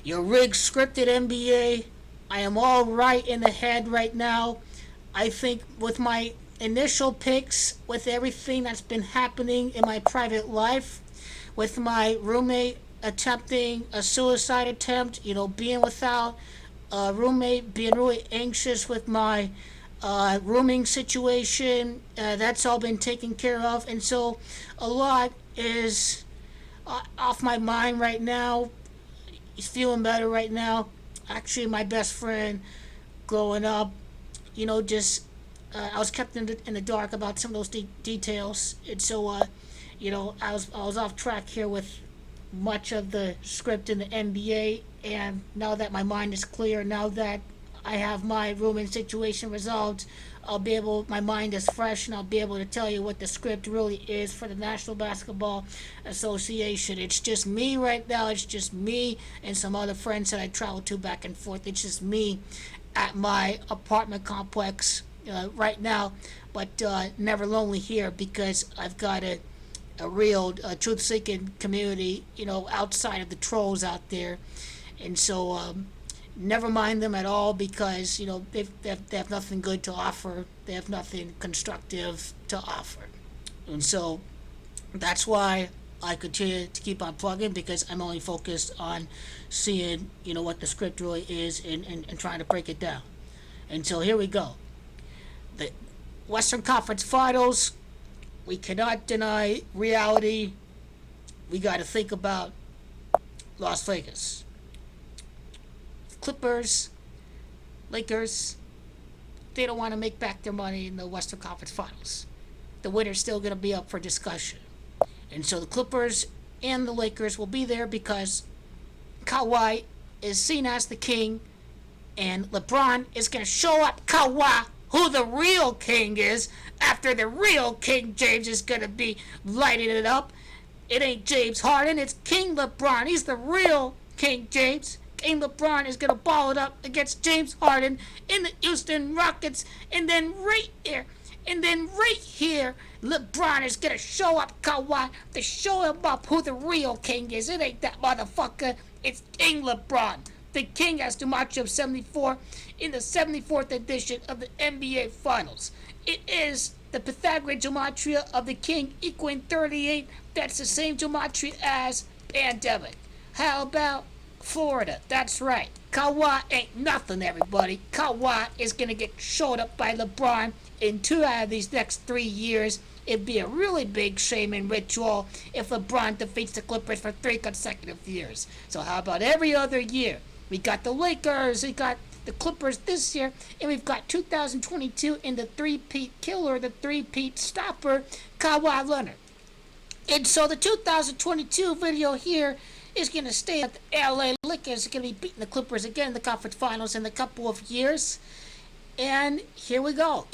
Your rigged scripted NBA. I am all right in the head right now. I think with my initial picks, with everything that's been happening in my private life, with my roommate attempting a suicide attempt, being without a roommate, being really anxious with my rooming situation, that's all been taken care of. And so a lot is off my mind right now. He's feeling better right now. Actually, my best friend growing up, just I was kept in the dark about some of those details, and so I was off track here with much of the script in the NBA. And now that my mind is clear, now that I have my rooming situation resolved, my mind is fresh, and I'll be able to tell you what the script really is for the National Basketball Association. It's just me right now. It's just me and some other friends that I travel to back and forth. It's just me at my apartment complex right now, but never lonely here because I've got a real truth-seeking community, outside of the trolls out there. And so never mind them at all because they have nothing good to offer. They have nothing constructive to offer. And so that's why I continue to keep on plugging, because I'm only focused on seeing what the script really is, and trying to break it down. And so here we go. The Western Conference Finals. We cannot deny reality. We got to think about Las Vegas. Clippers, Lakers, they don't want to make back their money in the Western Conference Finals. The winner's still going to be up for discussion. And so the Clippers and the Lakers will be there because Kawhi is seen as the king, and LeBron is going to show up Kawhi, who the real king is, after the real King James is going to be lighting it up. It ain't James Harden, it's King LeBron. He's the real King James. King LeBron is going to ball it up against James Harden in the Houston Rockets. And then right here, LeBron is going to show up Kawhi to show him up who the real king is. It ain't that motherfucker. It's King LeBron. The king has too much of 74 in the 74th edition of the NBA Finals. It is the Pythagorean gematria of the king equaling 38. That's the same gematria as pandemic. How about Florida? That's right. Kawhi ain't nothing, everybody. Kawhi is going to get showed up by LeBron in 2 out of these next 3 years. It'd be a really big shame and ritual if LeBron defeats the Clippers for 3 consecutive years. So how about every other year? We got the Lakers, we got the Clippers this year, and we've got 2022 in the three-peat killer, the three-peat stopper, Kawhi Leonard. And so the 2022 video here is going to stay at the LA Lakers. Are going to be beating the Clippers again in the conference finals in a couple of years. And here we go.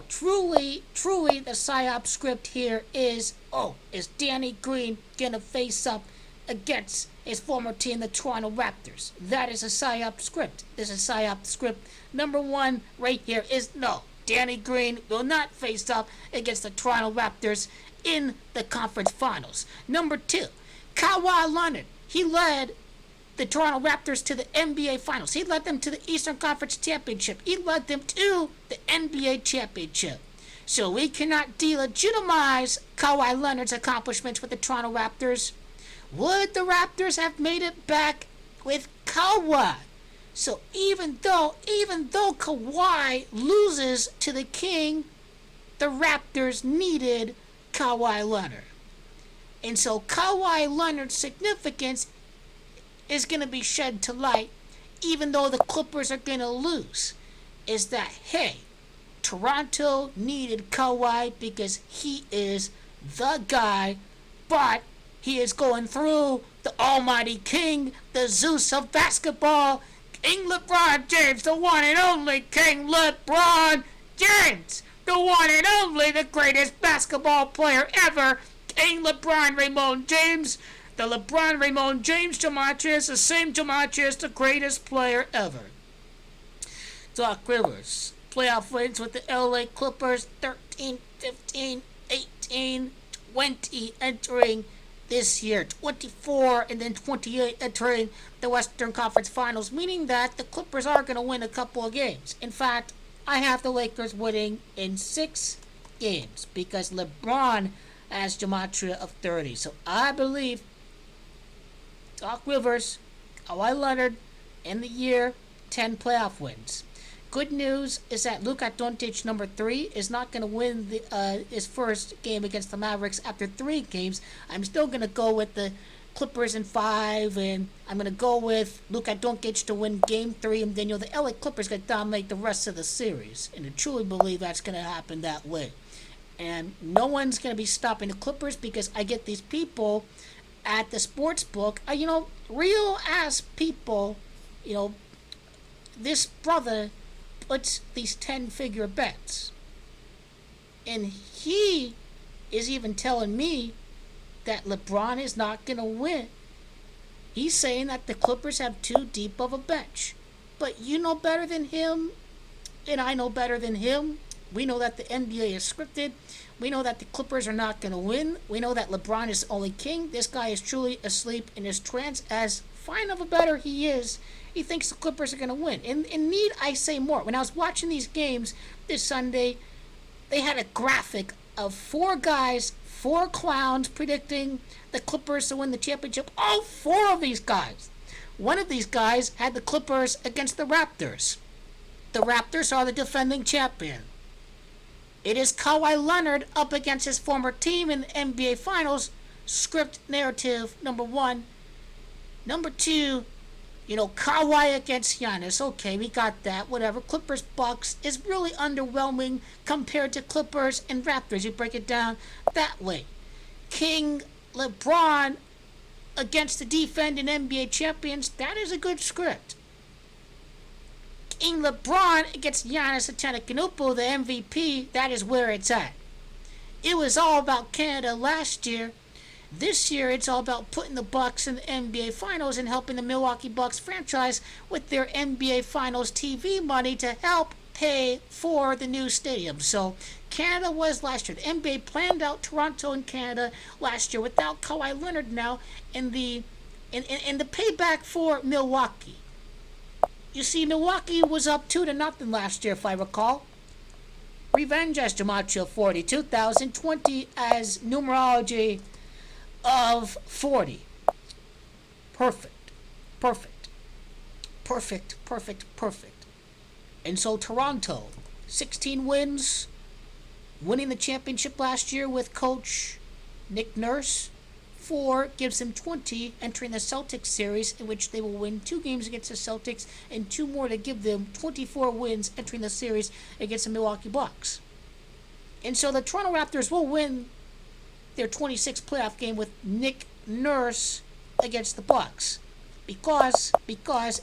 Truly, the PSYOP script here is Danny Green going to face up against his former team, the Toronto Raptors? That is a PSYOP script. This is PSYOP script. Number 1 right here is no. Danny Green will not face up against the Toronto Raptors in the conference finals. Number 2, Kawhi Leonard. He led the Toronto Raptors to the NBA Finals. He led them to the Eastern Conference Championship. He led them to the NBA Championship. So we cannot delegitimize Kawhi Leonard's accomplishments with the Toronto Raptors. Would the Raptors have made it back with Kawhi? So even though Kawhi loses to the King, the Raptors needed Kawhi Leonard. And so Kawhi Leonard's significance is going to be shed to light, even though the Clippers are going to lose. Is that, hey, Toronto needed Kawhi because he is the guy, but he is going through the almighty king, the Zeus of basketball, King LeBron James, the one and only King LeBron James, the one and only, the greatest basketball player ever, King LeBron Raymond James. The LeBron Raymond James gematria is the same gematria as the greatest player ever. Doc Rivers, playoff wins with the LA Clippers, 13, 15, 18, 20, entering this year, 24 and then 28 entering the Western Conference Finals, meaning that the Clippers are going to win a couple of games. In fact, I have the Lakers winning in 6 games because LeBron has gematria of 30. So I believe Doc Rivers, Kawhi Leonard, in the year 10 playoff wins. Good news is that Luka Doncic, number 3, is not going to win his first game against the Mavericks after 3 games. I'm still going to go with the Clippers in 5, and I'm going to go with Luka Doncic to win Game 3, and then the LA Clippers going to dominate the rest of the series. And I truly believe that's going to happen that way. And no one's going to be stopping the Clippers because I get these people at the sports book, real ass people, this brother puts these 10-figure bets. And he is even telling me that LeBron is not going to win. He's saying that the Clippers have too deep of a bench. But you know better than him, and I know better than him. We know that the NBA is scripted. We know that the Clippers are not going to win. We know that LeBron is only king. This guy is truly asleep in his trance. As fine of a bettor he is, he thinks the Clippers are going to win. And need I say more? When I was watching these games this Sunday, they had a graphic of 4 guys, 4 clowns predicting the Clippers to win the championship. All 4 of these guys. One of these guys had the Clippers against the Raptors. The Raptors are the defending champion. It is Kawhi Leonard up against his former team in the NBA Finals. Script narrative, number 1. Number 2, Kawhi against Giannis. Okay, we got that. Whatever. Clippers-Bucks is really underwhelming compared to Clippers and Raptors. You break it down that way. King LeBron against the defending NBA champions. That is a good script. King LeBron against Giannis Antetokounmpo, the MVP. That is where it's at. It was all about Canada last year. This year, it's all about putting the Bucks in the NBA Finals and helping the Milwaukee Bucks franchise with their NBA Finals TV money to help pay for the new stadium. So, Canada was last year. The NBA planned out Toronto and Canada last year without Kawhi Leonard now in the payback for Milwaukee. You see, Milwaukee was up 2-0 last year, if I recall. Revenge as gematria 40. 2020 as numerology of 40. Perfect. And so Toronto, 16 wins, winning the championship last year with coach Nick Nurse. 4 gives them 20 entering the Celtics series, in which they will win 2 games against the Celtics and 2 more to give them 24 wins entering the series against the Milwaukee Bucks. And so the Toronto Raptors will win their 26th playoff game with Nick Nurse against the Bucks. Because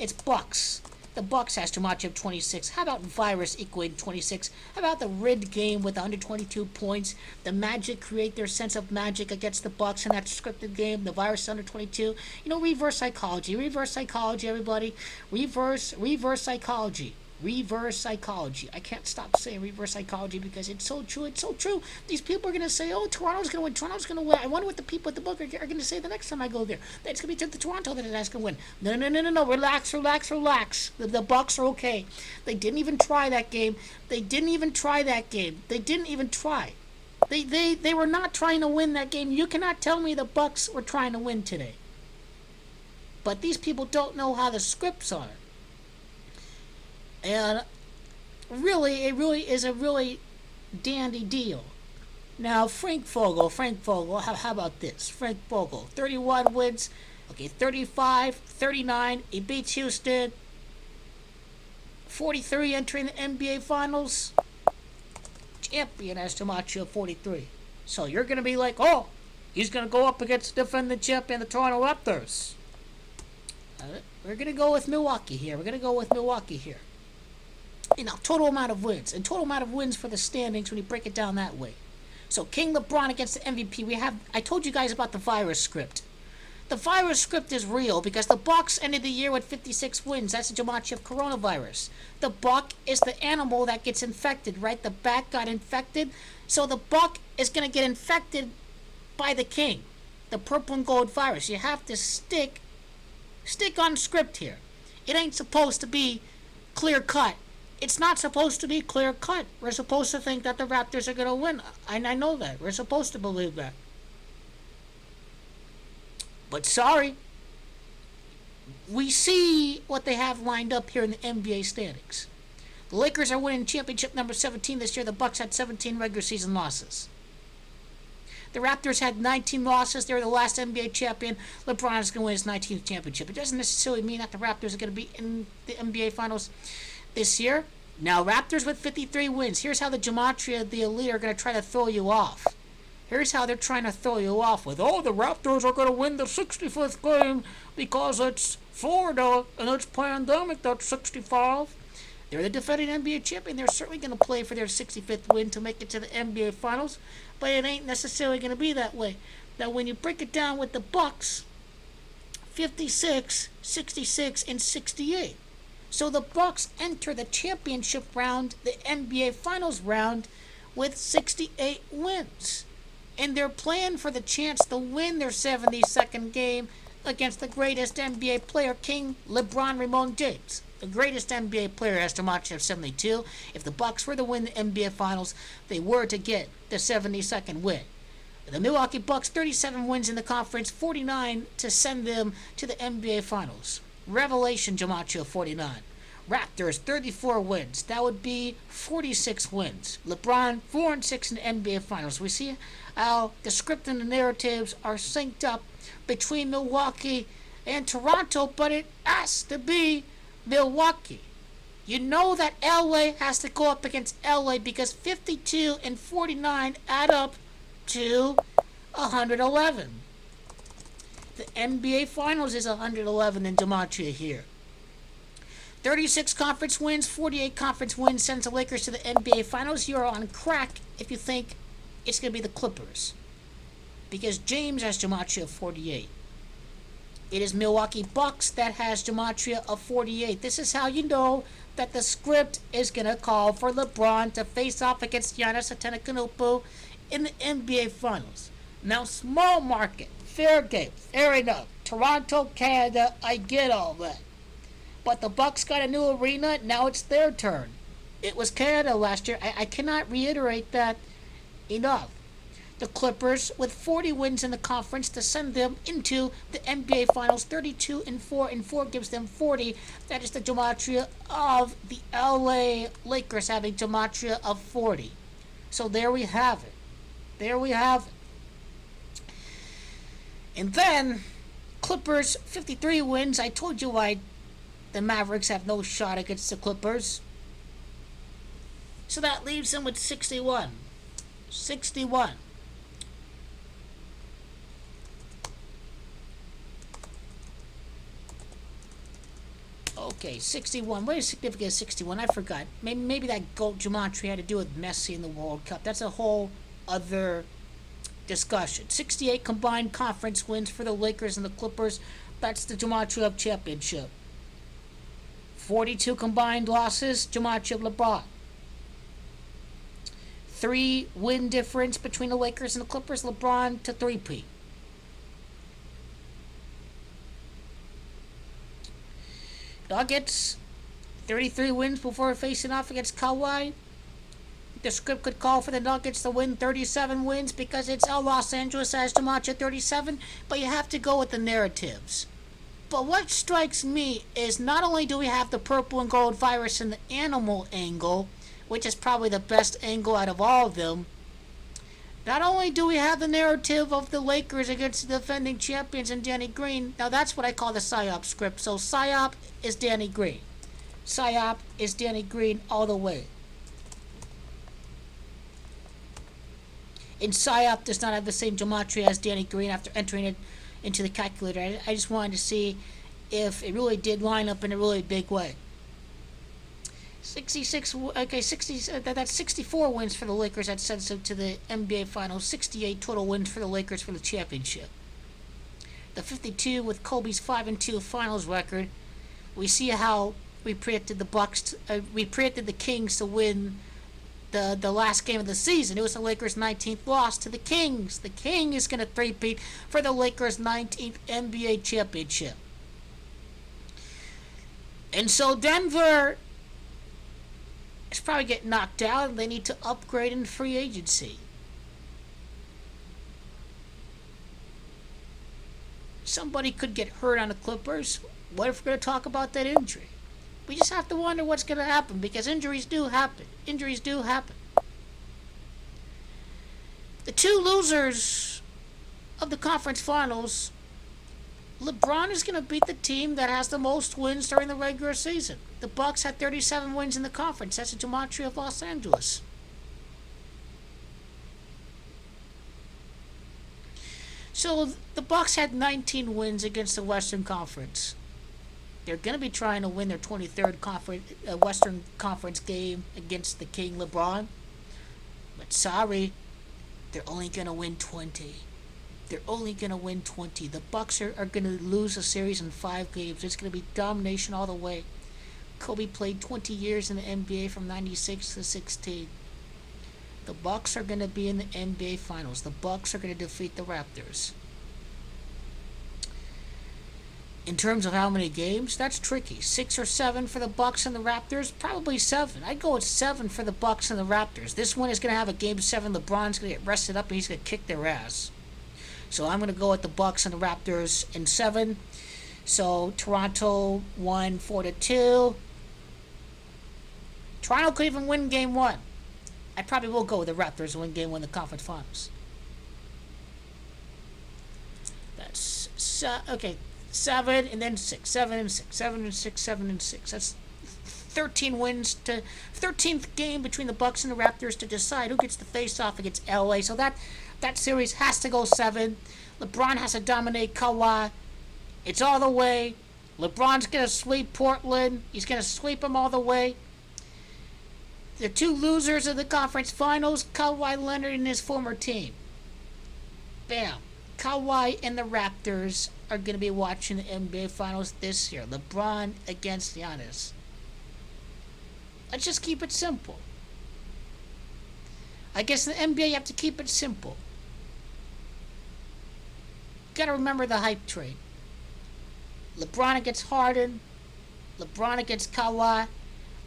it's Bucks. The Bucks has gematria of 26. How about Virus equating 26? How about the rigged game with 122 points? The Magic create their sense of magic against the Bucks in that scripted game. The Virus under 22. Reverse psychology. Reverse psychology, everybody. Reverse psychology. Reverse psychology. I can't stop saying reverse psychology because it's so true. It's so true. These people are going to say, oh, Toronto's going to win. Toronto's going to win. I wonder what the people at the book are going to say the next time I go there. It's going to be the Toronto that's going to win. No. Relax. The Bucks are okay. They didn't even try that game. They didn't even try. They were not trying to win that game. You cannot tell me the Bucks were trying to win today. But these people don't know how the scripts are. And it really is a really dandy deal. Now, Frank Vogel, how about this? Frank Vogel, 31 wins, 35, 39, he beats Houston, 43 entering the NBA Finals, champion as gematria 43. So you're going to be like, oh, he's going to go up against the defending champion, the Toronto Raptors. We're going to go with Milwaukee here. Total amount of wins. And total amount of wins for the standings when you break it down that way. So, King LeBron against the MVP. I told you guys about the virus script. The virus script is real because the Bucks ended the year with 56 wins. That's a gematria of coronavirus. The Buck is the animal that gets infected, right? The bat got infected. So, the Buck is going to get infected by the King. the purple and gold virus. You have to stick on script here. It ain't supposed to be clear cut. It's not supposed to be clear cut. We're supposed to think that the Raptors are going to win. And I know that. We're supposed to believe that. But sorry. We see what they have lined up here in the NBA standings. The Lakers are winning championship number 17 this year. The Bucks had 17 regular season losses. The Raptors had 19 losses. They were the last NBA champion. LeBron is going to win his 19th championship. It doesn't necessarily mean that the Raptors are going to be in the NBA Finals this year. Now, Raptors with 53 wins. Here's how the gematria, the elite, are going to try to throw you off. Here's how they're trying to throw you off with, oh, the Raptors are going to win the 65th game because it's Florida and it's pandemic, that's 65. They're the defending NBA champion. They're certainly going to play for their 65th win to make it to the NBA Finals, but it ain't necessarily going to be that way. Now, when you break it down with the Bucks, 56, 66, and 68. So the Bucks enter the championship round, the NBA Finals round, with 68 wins. And they're playing for the chance to win their 72nd game against the greatest NBA player, King LeBron Ramon James. The greatest NBA player has to match of 72. If the Bucks were to win the NBA Finals, they were to get the 72nd win. The Milwaukee Bucks, 37 wins in the conference, 49 to send them to the NBA Finals. Revelation gematria 49. Raptors, 34 wins. That would be 46 wins. LeBron, 4-6 in the NBA Finals. We see how the script and the narratives are synced up between Milwaukee and Toronto, but it has to be Milwaukee. You know that LA has to go up against LA because 52 and 49 add up to 111. The NBA Finals is 111 in gematria here. 36 conference wins, 48 conference wins sends the Lakers to the NBA Finals. You are on crack if you think it's going to be the Clippers, because James has gematria of 48. It is Milwaukee Bucks that has gematria of 48. This is how you know that the script is going to call for LeBron to face off against Giannis Antetokounmpo in the NBA Finals. Now, small market, fair game, fair enough. Toronto, Canada, I get all that. But the Bucks got a new arena, now it's their turn. It was Canada last year. I cannot reiterate that enough. The Clippers with 40 wins in the conference to send them into the NBA Finals. 32 and 4 and 4 gives them 40. That is the gematria of the LA Lakers having gematria of 40. So there we have it. There we have it. And then Clippers 53 wins. I told you why the Mavericks have no shot against the Clippers. So that leaves them with 61. 61. Okay, 61. What is significant of 61? I forgot. Maybe that gold gematria had to do with Messi in the World Cup. That's a whole other discussion. 68 combined conference wins for the Lakers and the Clippers. That's the gematria of championship. 42 combined losses, gematria of LeBron. 3 win difference between the Lakers and the Clippers, LeBron to 3-peat. Nuggets, 33 wins before facing off against Kawhi. The script could call for the Nuggets to win 37 wins because it's Los Angeles as gematria 37, but you have to go with the narratives. But what strikes me is not only do we have the purple and gold virus in the animal angle, which is probably the best angle out of all of them, not only do we have the narrative of the Lakers against the defending champions and Danny Green. Now that's what I call the PSYOP script. So PSYOP is Danny Green. PSYOP is Danny Green all the way. And PSYOP does not have the same gematria as Danny Green after entering it into the calculator. I just wanted to see if it really did line up in a really big way. 66, okay, 60, that's 64 wins for the Lakers. That sends them to the NBA Finals. 68 total wins for the Lakers for the championship. The 52 with Kobe's 5-2 Finals record. We see how we predicted the Bucks. We predicted the Kings to win the last game of the season. It was the Lakers' 19th loss to the Kings. The King is going to three-peat for the Lakers' 19th NBA championship. And so Denver is probably getting knocked out, and they need to upgrade in free agency. Somebody could get hurt on the Clippers. What if we're going to talk about that injury? We just have to wonder what's going to happen, because injuries do happen. Injuries do happen. The two losers of the conference finals, LeBron is going to beat the team that has the most wins during the regular season. The Bucks had 37 wins in the conference. That's the gematria of Los Angeles. So the Bucks had 19 wins against the Western Conference. They're going to be trying to win their 23rd Western Conference game against the King LeBron. But sorry, they're only going to win 20. They're only going to win 20. The Bucks are going to lose a series in 5 games. It's going to be domination all the way. Kobe played 20 years in the NBA from 96 to 16. The Bucks are going to be in the NBA Finals. The Bucks are going to defeat the Raptors. In terms of how many games, that's tricky. 6 or 7 for the Bucks and the Raptors? Probably 7. I'd go with 7 for the Bucks and the Raptors. This one is going to have a Game 7. LeBron's going to get rested up and he's going to kick their ass. So I'm going to go with the Bucks and the Raptors in 7. So Toronto won 4-2. Toronto could even win Game 1. I probably will go with the Raptors and win Game 1 of the conference finals. That's okay. 7 and then 6. 7 and 6. 7 and 6. 7 and 6. That's 13 wins to 13th game between the Bucks and the Raptors to decide who gets the face-off against LA. So that series has to go 7. LeBron has to dominate Kawhi. It's all the way. LeBron's going to sweep Portland. He's going to sweep them all the way. The two losers of the conference finals, Kawhi Leonard and his former team. Bam. Kawhi and the Raptors are going to be watching the NBA Finals this year. LeBron against Giannis. Let's just keep it simple. I guess in the NBA you have to keep it simple. Got to remember the hype train. LeBron against Harden. LeBron against Kawhi.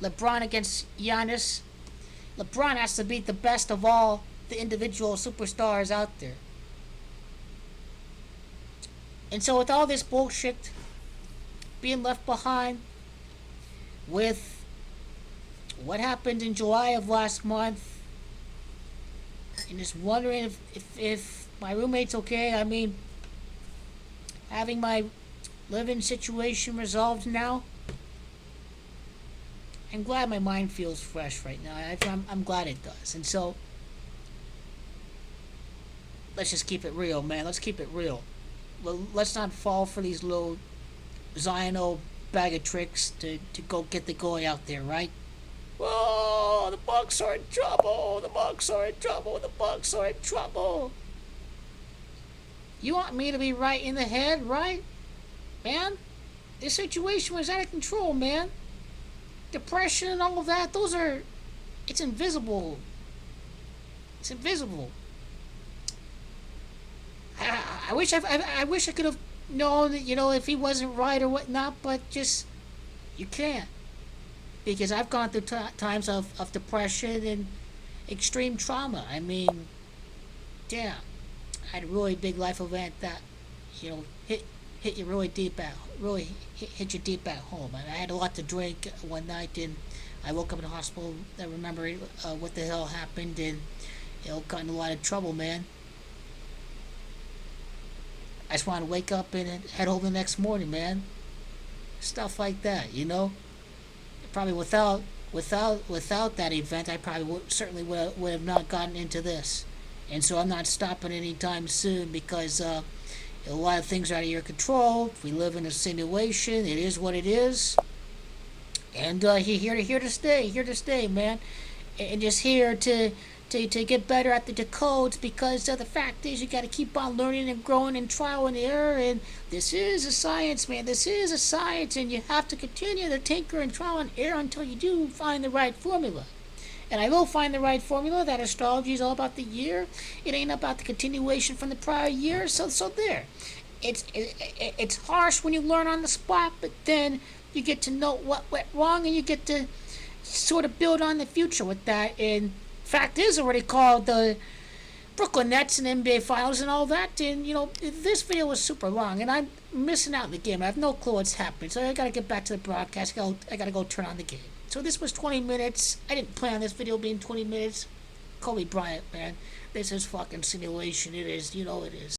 LeBron against Giannis. LeBron has to beat the best of all the individual superstars out there. And so with all this bullshit being left behind, with what happened in July of last month, and just wondering if my roommate's okay. I mean, having my living situation resolved now, I'm glad my mind feels fresh right now. I'm glad it does. And so, let's just keep it real, man. Let's keep it real. Let's not fall for these little Ziono bag of tricks to go get the goy out there, right? Whoa, the Bucks are in trouble. The Bucks are in trouble. The Bucks are in trouble. You want me to be right in the head, right? Man, this situation was out of control, man. Depression and all of that, it's invisible. It's invisible. I wish I could have known that, if he wasn't right or whatnot, but just, you can't. Because I've gone through times of depression and extreme trauma. I mean, damn. I had a really big life event that, hit you really deep hit you deep at home. I had a lot to drink one night, and I woke up in the hospital. I remember what the hell happened, and got in a lot of trouble, man. I just wanted to wake up and head home the next morning, man. Stuff like that, Probably without that event, I probably certainly would have not gotten into this. And so I'm not stopping anytime soon, because a lot of things are out of your control. We live in a simulation. It is what it is. And here to stay, man. And just here to get better at the codes, because the fact is you got to keep on learning and growing and trial and error. And this is a science, man. This is a science, and you have to continue to tinker and trial and error until you do find the right formula. And I will find the right formula. That astrology is all about the year. It ain't about the continuation from the prior year. So there. It's harsh when you learn on the spot, but then you get to know what went wrong, and you get to sort of build on the future with that. And fact is already called the Brooklyn Nets and NBA Finals and all that. And this video was super long, and I'm missing out in the game. I have no clue what's happening, so I gotta get back to the broadcast. I gotta go turn on the game. So this was 20 minutes. I didn't plan on this video being 20 minutes. Kobe Bryant, man. This is fucking simulation. It is. It is.